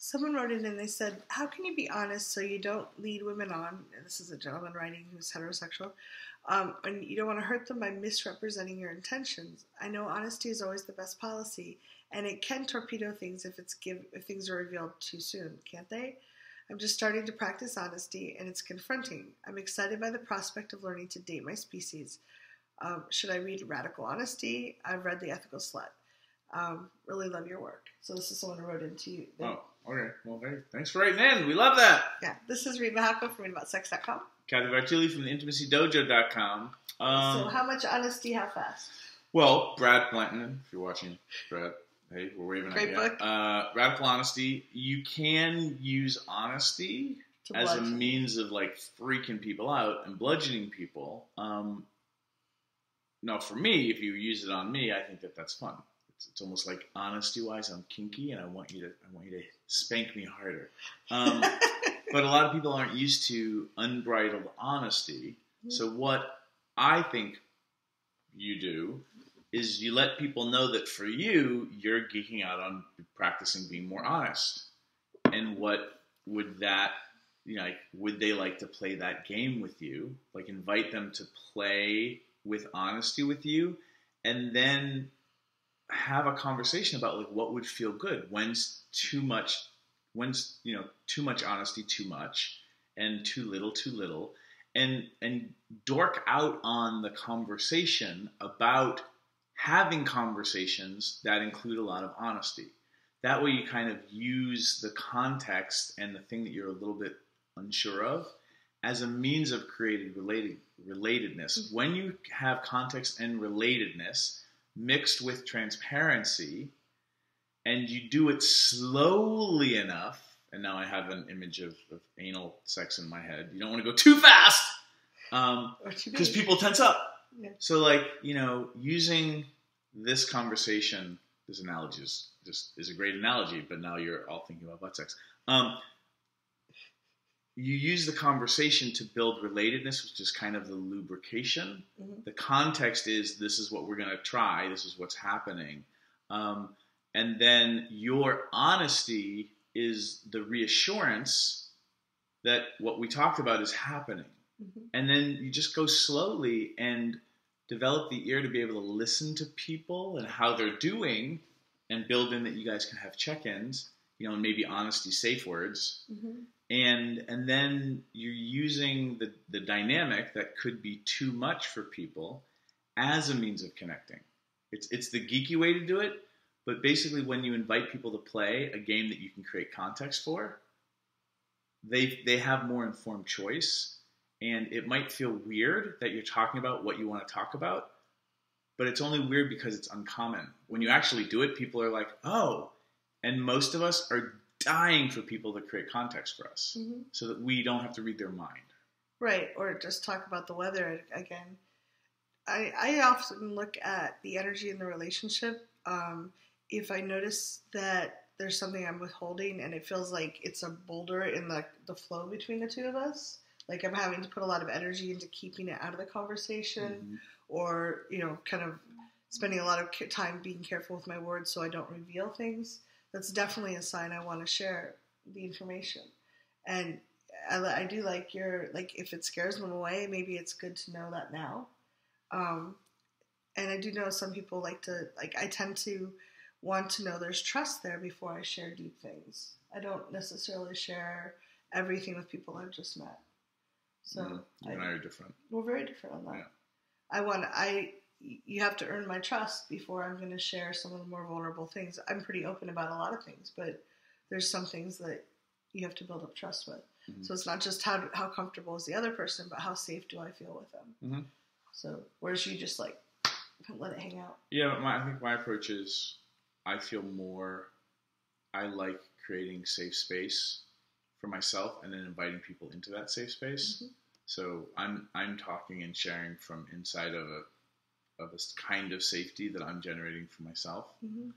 Someone wrote in and they said, how can you be honest so you don't lead women on, and this is a gentleman writing who's heterosexual, and you don't want to hurt them by misrepresenting your intentions. I know honesty is always the best policy, and it can torpedo things if things are revealed too soon, can't they? I'm just starting to practice honesty, and it's confronting. I'm excited by the prospect of learning to date my species. Should I read Radical Honesty? I've read The Ethical Slut. Really love your work. So this is someone who wrote into you. Oh, okay. Well, hey, thanks for writing in. We love that. Yeah, this is Reid from readaboutsex.com. Cathy from intimacydojo.com. So how much honesty, how fast? Well, Brad Blanton, if you're watching, Brad, hey, we're waving at you. Great book. Radical Honesty. You can use honesty as a means of like freaking people out and bludgeoning people. Now, for me, if you use it on me, I think that's fun. It's almost like honesty-wise, I'm kinky, and I want you to spank me harder. But a lot of people aren't used to unbridled honesty. So what I think you do is you let people know that for you, you're geeking out on practicing being more honest. And what would that, like, would they like to play that game with you? Like, invite them to play with honesty with you, and then have a conversation about like what would feel good. When's too much honesty too much, and too little, and dork out on the conversation about having conversations that include a lot of honesty. That way you kind of use the context and the thing that you're a little bit unsure of as a means of creating relatedness. When you have context and relatedness mixed with transparency, and you do it slowly enough, and now I have an image of anal sex in my head. You don't want to go too fast, because people tense up. Yeah. So, like, using this conversation, this analogy is a great analogy, but now you're all thinking about butt sex. You use the conversation to build relatedness, which is kind of the lubrication. Mm-hmm. The context is, this is what we're going to try. This is what's happening. And then your honesty is the reassurance that what we talked about is happening. Mm-hmm. And then you just go slowly and develop the ear to be able to listen to people and how they're doing, and build in that you guys can have check-ins, and maybe honesty safe words. Mm-hmm. And then you're using the dynamic that could be too much for people as a means of connecting. It's the geeky way to do it, but basically when you invite people to play a game that you can create context for, they have more informed choice. And it might feel weird that you're talking about what you want to talk about, but it's only weird because it's uncommon. When you actually do it, people are like, oh, and most of us are dying for people to create context for us, mm-hmm. so that we don't have to read their mind. Right, or just talk about the weather again. I often look at the energy in the relationship. If I notice that there's something I'm withholding and it feels like it's a boulder in the flow between the two of us, like I'm having to put a lot of energy into keeping it out of the conversation, mm-hmm. or, kind of spending a lot of time being careful with my words so I don't reveal things, that's definitely a sign I want to share the information. And I do like if it scares them away, maybe it's good to know that now. And I do know some people I tend to want to know there's trust there before I share deep things. I don't necessarily share everything with people I've just met. So you and I are different. We're very different on that. Yeah. You have to earn my trust before I'm going to share some of the more vulnerable things. I'm pretty open about a lot of things, but there's some things that you have to build up trust with. Mm-hmm. So it's not just how comfortable is the other person, but how safe do I feel with them. Mm-hmm. So whereas you just let it hang out. Yeah, I think my approach is I like creating safe space for myself and then inviting people into that safe space. Mm-hmm. So I'm talking and sharing from inside of a kind of safety that I'm generating for myself. Mm-hmm.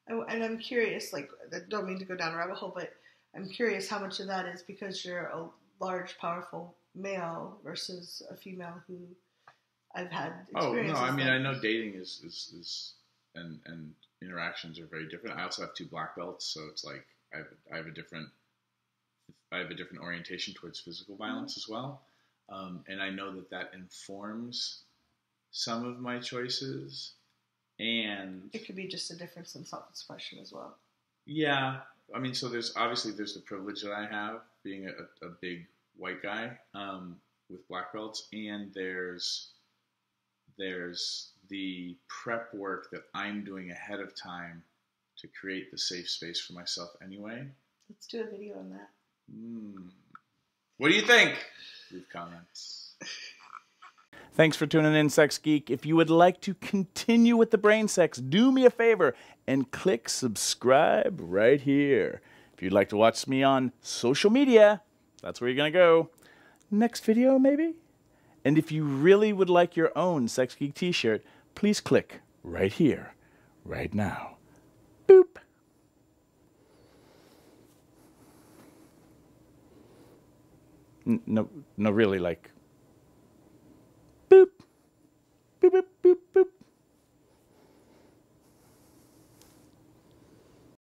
And I'm curious, I don't mean to go down a rabbit hole, but I'm curious how much of that is because you're a large, powerful male versus a female who I've had experiences. Oh, no, I know dating is and interactions are very different. I also have 2 black belts, so it's like I have a different orientation towards physical violence as well, and I know that informs some of my choices, and it could be just a difference in self-expression as well. Yeah, I mean, so there's the privilege that I have being a big white guy with black belts, and there's the prep work that I'm doing ahead of time to create the safe space for myself anyway. Let's do a video on that. What do you think? Leave comments. Thanks for tuning in, Sex Geek. If you would like to continue with the brain sex, do me a favor and click subscribe right here. If you'd like to watch me on social media, that's where you're going to go. Next video, maybe? And if you really would like your own Sex Geek t-shirt, please click right here, right now. Boop. No, really, like...